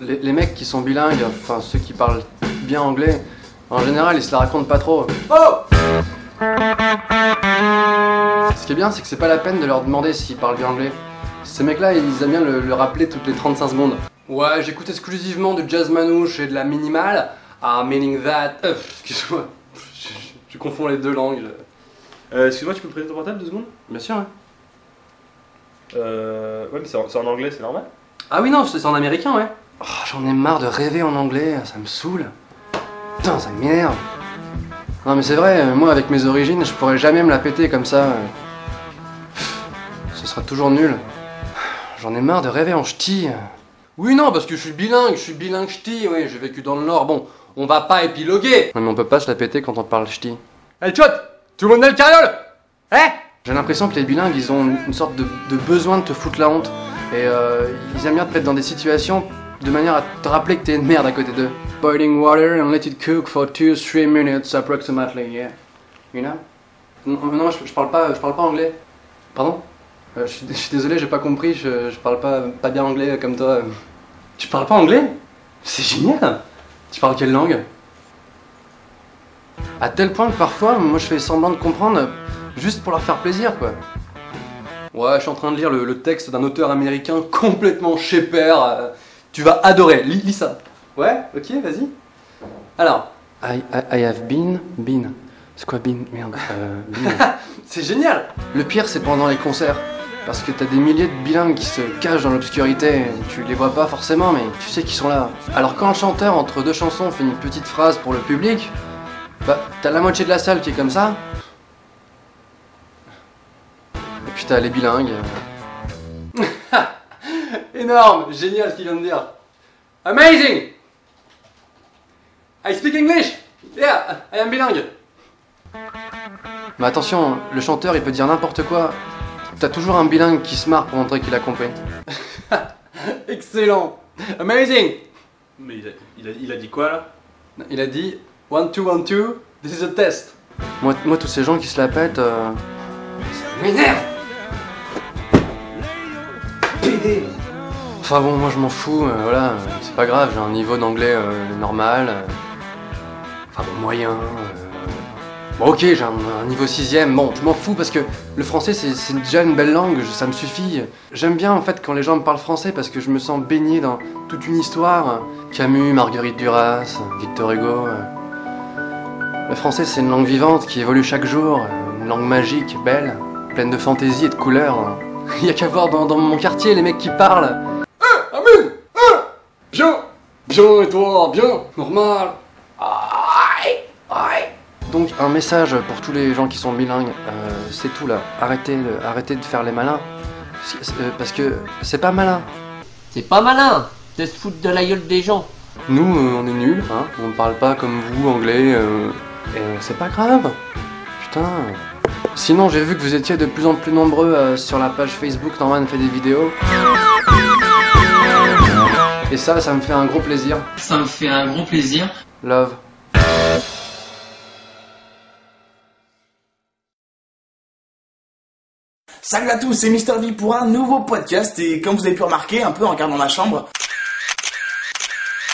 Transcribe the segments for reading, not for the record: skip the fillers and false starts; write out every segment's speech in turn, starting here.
Les mecs qui sont bilingues, enfin ceux qui parlent bien anglais, en général ils se la racontent pas trop. Oh! Ce qui est bien, c'est que c'est pas la peine de leur demander s'ils parlent bien anglais. Ces mecs-là, ils aiment bien le rappeler toutes les 35 secondes. Ouais, j'écoute exclusivement du jazz manouche et de la minimale. Ah, meaning that... excuse-moi, je confonds les deux langues. Excuse-moi, tu peux me prêter ton portable 2 secondes? Bien sûr, hein. Ouais, mais c'est en anglais, c'est normal? Ah oui, non, c'est en américain, ouais. Oh, j'en ai marre de rêver en anglais, ça me saoule. Putain, ça m'énerve. Non mais c'est vrai, moi avec mes origines, je pourrais jamais me la péter comme ça. Ce sera toujours nul. J'en ai marre de rêver en ch'ti. Oui non, parce que je suis bilingue ch'ti, oui, j'ai vécu dans le Nord, bon, on va pas épiloguer. Non mais on peut pas se la péter quand on parle ch'ti. Hey tchot, tout le monde a le carriole. Hein? J'ai l'impression que les bilingues, ils ont une sorte de besoin de te foutre la honte. Et ils aiment bien te mettre dans des situations de manière à te rappeler que t'es une merde à côté d'eux. Boiling water and let it cook for 2-3 minutes approximately, yeah. You know? Non, je parle pas anglais. Pardon? Je suis désolé, j'ai pas compris, je parle pas bien anglais comme toi. Tu parles pas anglais? C'est génial! Tu parles quelle langue? À tel point que parfois, moi je fais semblant de comprendre juste pour leur faire plaisir, quoi. Ouais, je suis en train de lire le texte d'un auteur américain complètement chépère. Tu vas adorer, lis ça. Ouais, ok, vas-y. Alors. I have been. C'est quoi been? Merde. Been. C'est génial! Le pire, c'est pendant les concerts. Parce que t'as des milliers de bilingues qui se cachent dans l'obscurité. Tu les vois pas forcément, mais tu sais qu'ils sont là. Alors quand le chanteur, entre deux chansons, fait une petite phrase pour le public, bah, t'as la moitié de la salle qui est comme ça. Et puis t'as les bilingues. Énorme! Génial ce qu'il vient de dire. Amazing! I speak English! Yeah, I am bilingue! Mais attention, le chanteur il peut dire n'importe quoi. T'as toujours un bilingue qui se marre pour montrer qu'il a compris. Excellent! Amazing! Mais il a dit quoi là? Il a dit 1, 2, 1, 2, this is a test. Moi tous ces gens qui se la pètent, ça m'énerve! Enfin bon, moi je m'en fous, voilà, c'est pas grave, j'ai un niveau d'anglais normal, enfin bon, moyen, bon ok, j'ai un niveau 6ème, bon, je m'en fous parce que le français c'est déjà une belle langue, ça me suffit. J'aime bien en fait quand les gens me parlent français parce que je me sens baigné dans toute une histoire, Camus, Marguerite Duras, Victor Hugo. Le français c'est une langue vivante qui évolue chaque jour, une langue magique, belle, pleine de fantaisie et de couleurs. Il y a qu'à voir dans mon quartier les mecs qui parlent. Amine! Bien et toi, bien, normal. Donc un message pour tous les gens qui sont bilingues, c'est tout là. Arrêtez de faire les malins. Parce que c'est pas malin. C'est pas malin de se foutre de la gueule des gens. Nous, on est nuls, hein. On ne parle pas comme vous, anglais, et c'est pas grave. Putain. Sinon, j'ai vu que vous étiez de plus en plus nombreux sur la page Facebook. Norman fait des vidéos. Et ça me fait un gros plaisir. Ça me fait un gros plaisir. Love. Salut à tous, c'est Mister V pour un nouveau podcast et comme vous avez pu remarquer un peu en regardant ma chambre,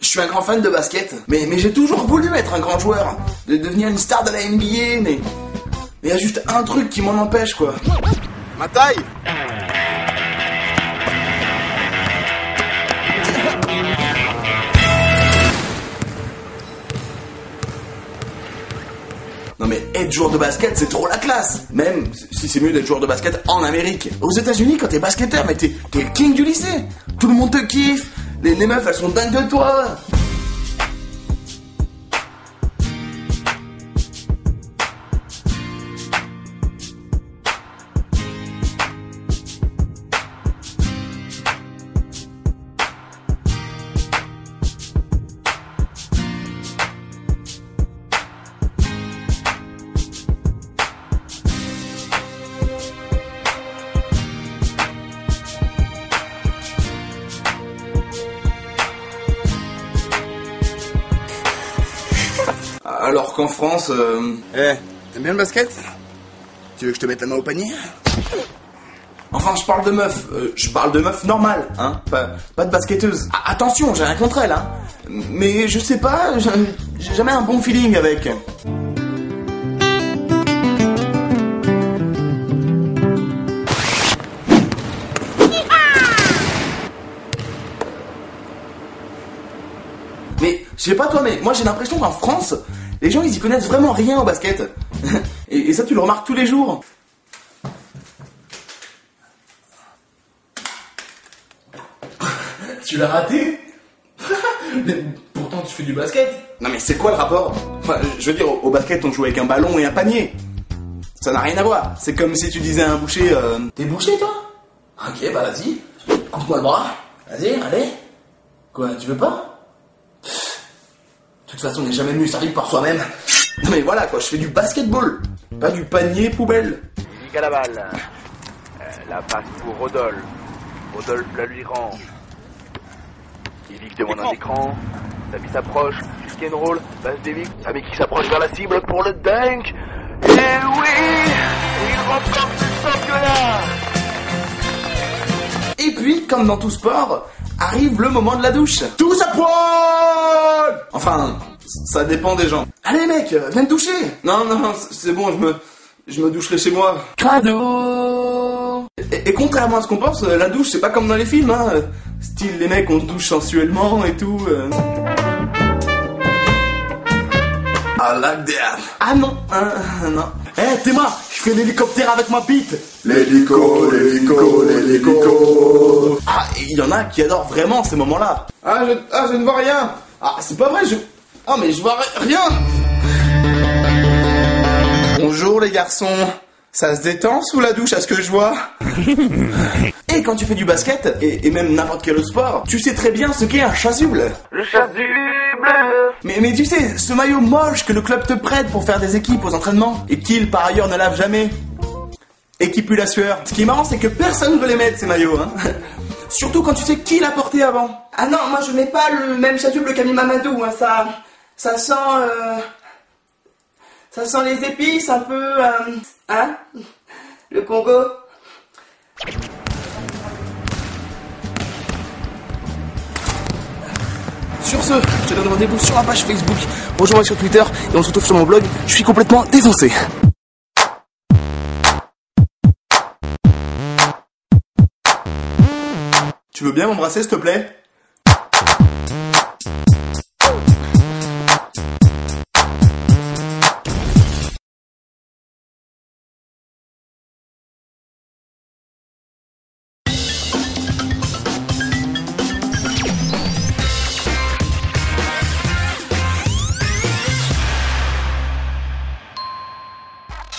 je suis un grand fan de basket, mais j'ai toujours voulu être un grand joueur, de devenir une star de la NBA, mais il y a juste un truc qui m'en empêche quoi. Ma taille. Non mais être joueur de basket c'est trop la classe. Même si c'est mieux d'être joueur de basket en Amérique. Aux États-Unis quand t'es basketteur mais t'es le king du lycée. Tout le monde te kiffe. Les meufs elles sont dingues de toi. Alors qu'en France, t'aimes bien le basket? Tu veux que je te mette la main au panier? Enfin, je parle de meuf normale, hein, pas de basketteuse. Attention, j'ai rien contre elle, hein. Mais je sais pas, j'ai jamais un bon feeling avec. Mais, je sais pas toi, mais moi j'ai l'impression qu'en France, les gens ils y connaissent vraiment rien au basket. Et ça tu le remarques tous les jours. Tu l'as raté? Mais pourtant tu fais du basket. Non mais c'est quoi le rapport? Enfin, je veux dire, au basket on joue avec un ballon et un panier. Ça n'a rien à voir. C'est comme si tu disais à un boucher, t'es boucher toi? Ok, bah vas-y, coupe-moi le bras. Vas-y, allez. Quoi, tu veux pas? De toute façon, on n'est jamais mieux servi par soi-même. Non mais voilà quoi, je fais du basketball, pas du panier poubelle. Ligue à la balle. La passe pour Rodolphe. Rodolphe la lui rend. Yvick demande un écran. Samy s'approche. Skin roll. Passe d'Yvick. Samy qui s'approche vers la cible pour le dunk. Et oui, il remporte le championnat. Et puis, comme dans tout sport, arrive le moment de la douche. Tous à poil. Enfin, ça dépend des gens. Allez mec, viens te doucher. Non, c'est bon, je me doucherai chez moi. Crado. Et contrairement à ce qu'on pense, la douche c'est pas comme dans les films, hein. Style les mecs on se douche sensuellement et tout. I like that. Ah non, non. Théma, je fais l'hélicoptère avec ma bite. L'hélico. Ah, il y en a qui adorent vraiment ces moments-là. Je ne vois rien. Ah, c'est pas vrai, mais je vois rien. Bonjour les garçons. Ça se détend sous la douche à ce que je vois. Et quand tu fais du basket, et même n'importe quel autre sport, tu sais très bien ce qu'est un chasuble. Le chasuble. Mais tu sais, ce maillot moche que le club te prête pour faire des équipes aux entraînements, et qu'il par ailleurs ne lave jamais, et qui pue la sueur. Ce qui est marrant, c'est que personne ne veut les mettre ces maillots, hein. Surtout quand tu sais qui l'a porté avant. Ah non, moi je mets pas le même chasuble qu'Ami Mamadou, hein. Ça sent les épices un peu, hein, le Congo. Sur ce, je te donne rendez-vous sur la page Facebook, rejoins-moi sur Twitter et on se retrouve sur mon blog. Je suis complètement défoncé. Tu veux bien m'embrasser s'il te plaît?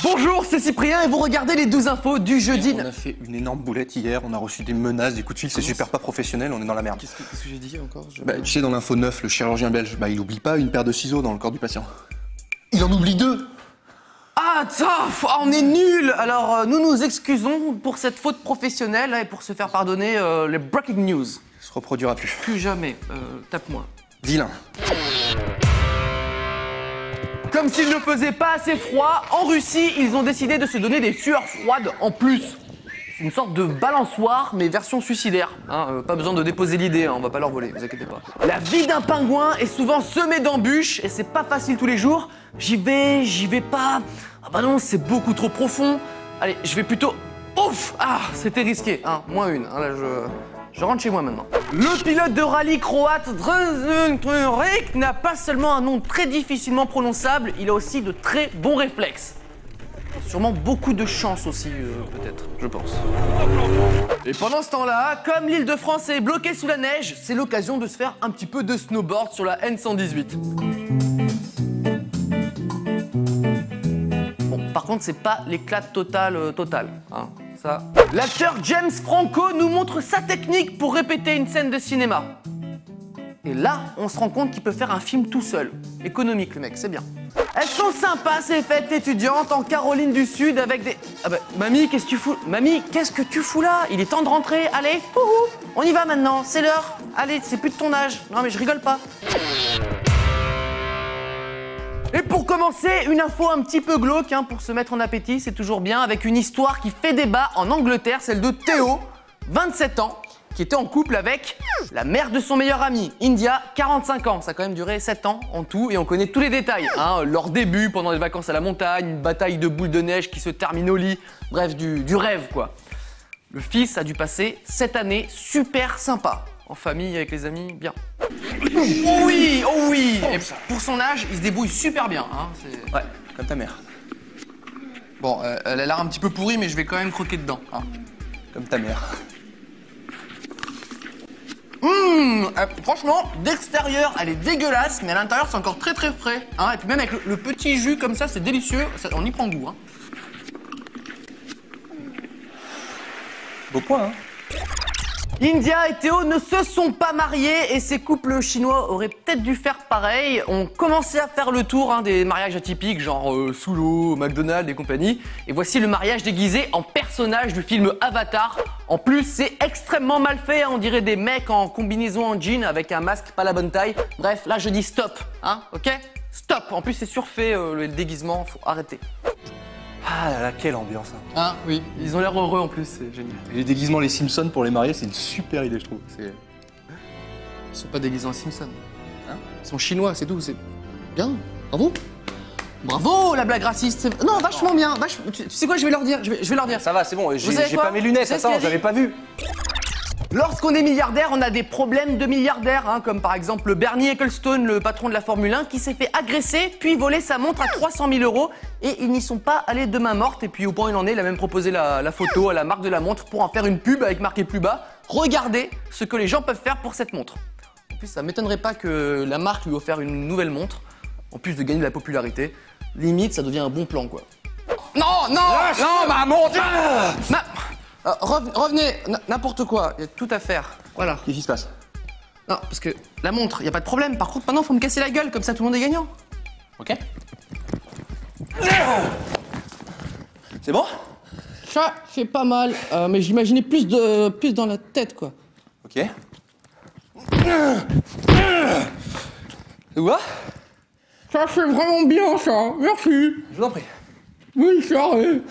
Bonjour, c'est Cyprien et vous regardez les 12 infos du jeudi. On a fait une énorme boulette hier, on a reçu des menaces, des coups de fil, c'est super pas professionnel, on est dans la merde. Qu'est-ce que j'ai dit encore? Tu sais, dans l'info 9, le chirurgien belge, il oublie pas une paire de ciseaux dans le corps du patient. Il en oublie 2. Ah, on est nuls. Alors, nous nous excusons pour cette faute professionnelle et pour se faire pardonner les breaking news. Ça se reproduira plus. Plus jamais. Tape-moi. Vilain. Comme s'il ne faisait pas assez froid, en Russie, ils ont décidé de se donner des sueurs froides en plus. C'est une sorte de balançoire, mais version suicidaire. Pas besoin de déposer l'idée, on va pas leur voler, vous inquiétez pas. La vie d'un pingouin est souvent semée d'embûches et c'est pas facile tous les jours. J'y vais pas. Ah bah non, c'est beaucoup trop profond. Allez, je vais plutôt... Ouf! Ah, c'était risqué, -1. Là, je rentre chez moi maintenant. Le pilote de rallye croate Drazen Trurik n'a pas seulement un nom très difficilement prononçable, il a aussi de très bons réflexes. Sûrement beaucoup de chance aussi, peut-être, je pense. Et pendant ce temps-là, comme l'île de France est bloquée sous la neige, c'est l'occasion de se faire un petit peu de snowboard sur la N118. Bon, par contre, c'est pas l'éclat total, ça. L'acteur James Franco nous montre sa technique pour répéter une scène de cinéma. Et là, on se rend compte qu'il peut faire un film tout seul. Économique, le mec, c'est bien. Elles sont sympas, ces fêtes étudiantes en Caroline du Sud avec des... Ah bah, mamie, qu'est-ce que tu fous? Mamie, qu'est-ce que tu fous là? Il est temps de rentrer, allez, on y va maintenant, c'est l'heure. Allez, c'est plus de ton âge. Non mais je rigole pas. Et pour commencer, une info un petit peu glauque hein, pour se mettre en appétit, c'est toujours bien, avec une histoire qui fait débat en Angleterre, celle de Théo, 27 ans, qui était en couple avec la mère de son meilleur ami, India, 45 ans. Ça a quand même duré 7 ans en tout et on connaît tous les détails. Hein, leur début pendant les vacances à la montagne, une bataille de boules de neige qui se termine au lit, bref, du rêve quoi. Le fils a dû passer 7 années super sympa. En famille, avec les amis, bien. Oh oui, oh oui. Et pour son âge, il se débrouille super bien. Hein, ouais, comme ta mère. Bon, elle a l'air un petit peu pourrie, mais je vais quand même croquer dedans. Hein. Comme ta mère. Franchement, d'extérieur, elle est dégueulasse, mais à l'intérieur, c'est encore très très frais. Hein, et puis même avec le petit jus comme ça, c'est délicieux. On y prend goût. Hein. Beau point, hein. India et Théo ne se sont pas mariés et ces couples chinois auraient peut-être dû faire pareil. On commençait à faire le tour hein, des mariages atypiques, genre sous l'eau, McDonald's et compagnie. Et voici le mariage déguisé en personnage du film Avatar. En plus, c'est extrêmement mal fait. Hein, on dirait des mecs en combinaison en jean avec un masque pas la bonne taille. Bref, là je dis stop, hein, ok? Stop. En plus, c'est surfait le déguisement, faut arrêter. Ah là là, quelle ambiance hein. Ah oui, ils ont l'air heureux en plus, c'est génial. Et les déguisements les Simpsons pour les mariés, c'est une super idée je trouve. Ils sont pas déguisés en Simpsons. Hein, ils sont chinois, c'est tout, c'est bien. Bravo. Bravo la blague raciste. Non, vachement bien. Tu sais quoi, je vais leur dire. Je vais leur dire. Ça va, c'est bon, j'ai pas mes lunettes, attends, j'avais pas vu. Lorsqu'on est milliardaire, on a des problèmes de milliardaires, hein, comme par exemple le Bernie Ecclestone, le patron de la Formule 1, qui s'est fait agresser, puis voler sa montre à 300 000 €, et ils n'y sont pas allés de main morte, et puis au point où il en est, il a même proposé la photo à la marque de la montre pour en faire une pub avec marqué plus bas, regardez ce que les gens peuvent faire pour cette montre. En plus, ça m'étonnerait pas que la marque lui offre une nouvelle montre, en plus de gagner de la popularité. Limite, ça devient un bon plan, quoi. Non, non, non, ma montre. Revenez, n'importe quoi, il y a tout à faire. Voilà. Qu'est-ce qui se passe? Non, parce que la montre, il n'y a pas de problème. Par contre, maintenant, il faut me casser la gueule, comme ça tout le monde est gagnant. Ok. C'est bon? Ça, c'est pas mal, mais j'imaginais plus dans la tête, quoi. Ok. Tu vois? Ça, c'est vraiment bien, ça. Merci. Je vous en prie. Oui, ça, oui.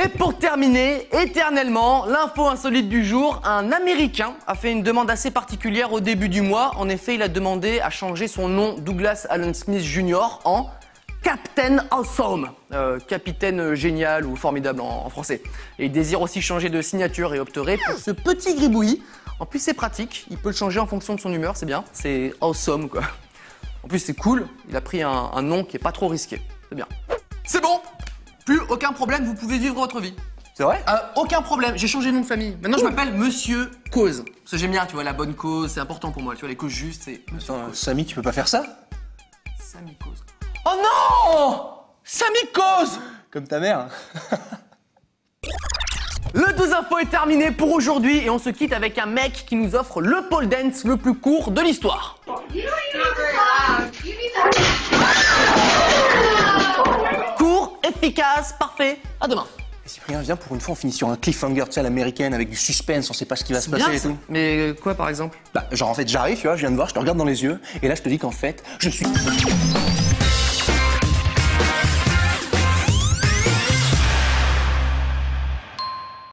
Et pour terminer, éternellement, l'info insolite du jour, un Américain a fait une demande assez particulière au début du mois. En effet, il a demandé à changer son nom Douglas Allen Smith Jr. en Captain Awesome, capitaine génial ou formidable en français. Et il désire aussi changer de signature et opterait pour ce petit gribouillis. En plus, c'est pratique, il peut le changer en fonction de son humeur, c'est bien, c'est Awesome quoi. En plus, c'est cool, il a pris un nom qui est pas trop risqué, c'est bien. C'est bon! Plus aucun problème, vous pouvez vivre votre vie. C'est vrai? Aucun problème, j'ai changé de nom de famille. Maintenant, je m'appelle Monsieur Cause. Parce que j'aime bien, tu vois, la bonne cause, c'est important pour moi. Tu vois, les causes justes, c'est Monsieur Cause. Samy, tu peux pas faire ça? Samy Cause. Oh non! Samy Cause! Comme ta mère. Le 12 info est terminé pour aujourd'hui et on se quitte avec un mec qui nous offre le pole dance le plus court de l'histoire. Court, efficace, parfait. À demain. Cyprien, viens, pour une fois, on finit sur un cliffhanger, tu sais, à l'américaine, avec du suspense, on sait pas ce qui va se passer et tout. Mais quoi, par exemple? Bah, genre, en fait, j'arrive, tu vois, je viens de voir, je te regarde dans les yeux, et là, je te dis qu'en fait, je suis...